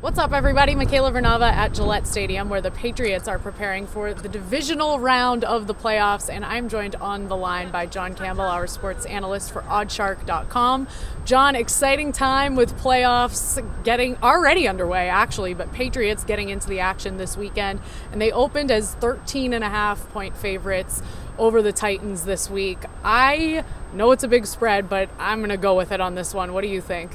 What's up, everybody? Michaela Vernava at Gillette Stadium, where the Patriots are preparing for the divisional round of the playoffs, and I'm joined on the line by John Campbell, our sports analyst for OddsShark.com. John, exciting time with playoffs getting already underway, actually, but Patriots getting into the action this weekend, and they opened as 13.5-point favorites over the Titans this week. I know it's a big spread, but I'm going to go with it on this one. What do you think?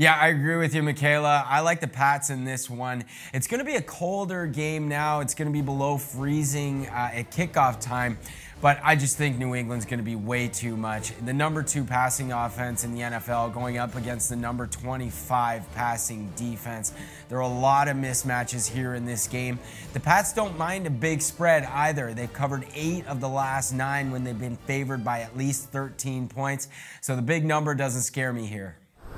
Yeah, I agree with you, Michaela. I like the Pats in this one. It's going to be a colder game now. It's going to be below freezing at kickoff time, but I just think New England's going to be way too much. The number 2 passing offense in the NFL going up against the number 25 passing defense. There are a lot of mismatches here in this game. The Pats don't mind a big spread either. They've covered 8 of the last 9 when they've been favored by at least 13 points, so the big number doesn't scare me here.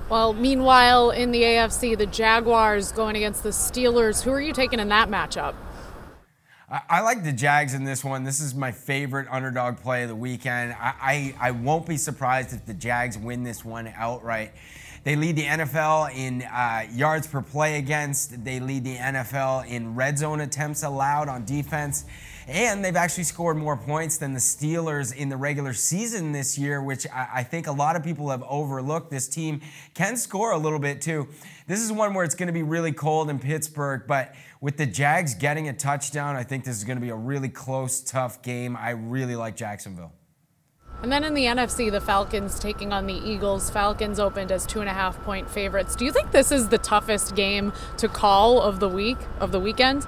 Well, meanwhile, in the AFC, the Jaguars going against the Steelers. Who are you taking in that matchup? I like the Jags in this one. This is my favorite underdog play of the weekend. I won't be surprised if the Jags win this one outright. They lead the NFL in yards per play against. They lead the NFL in red zone attempts allowed on defense. And they've actually scored more points than the Steelers in the regular season this year, which I think a lot of people have overlooked. This team can score a little bit too. This is one where it's going to be really cold in Pittsburgh, but with the Jags getting a touchdown, I think this is going to be a really close, tough game. I really like Jacksonville. And then in the NFC, the Falcons taking on the Eagles. Falcons opened as 2.5-point favorites. Do you think this is the toughest game to call of the weekend?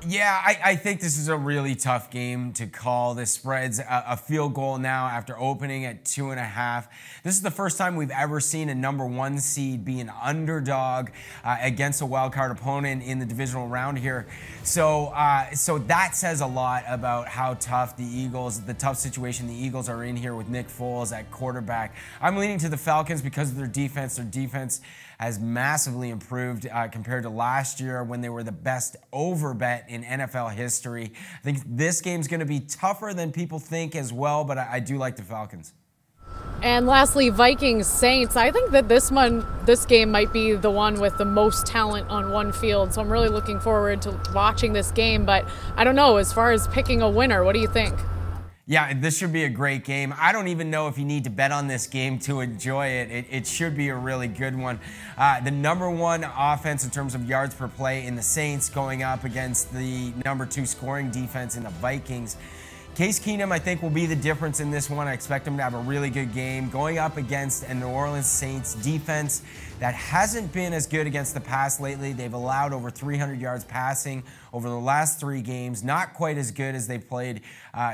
Yeah, I think this is a really tough game to call. This spread's a field goal now after opening at 2.5. This is the first time we've ever seen a number 1 seed be an underdog against a wild card opponent in the divisional round here. So that says a lot about how tough the tough situation the Eagles are in here with Nick Foles at quarterback. I'm leaning to the Falcons because of their defense. Their defense has massively improved compared to last year when they were the best over bet in NFL history. I think this game's going to be tougher than people think as well, but I do like the Falcons. And lastly, Vikings Saints. I think that this game might be the one with the most talent on one field, so I'm really looking forward to watching this game, but I don't know, as far as picking a winner, what do you think? Yeah, this should be a great game. I don't even know if you need to bet on this game to enjoy it. It should be a really good one. The number 1 offense in terms of yards per play in the Saints going up against the number 2 scoring defense in the Vikings. Case Keenum, I think, will be the difference in this one. I expect him to have a really good game going up against a New Orleans Saints defense that hasn't been as good against the pass lately. They've allowed over 300 yards passing over the last 3 games. Not quite as good as they played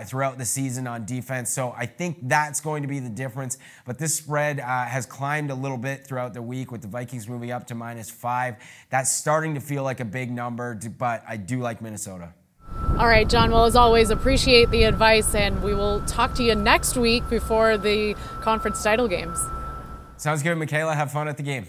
throughout the season on defense. So I think that's going to be the difference. But this spread has climbed a little bit throughout the week with the Vikings moving up to -5. That's starting to feel like a big number, but I do like Minnesota. All right, John, well, as always, appreciate the advice, and we will talk to you next week before the conference title games. Sounds good, Michaela. Have fun at the game.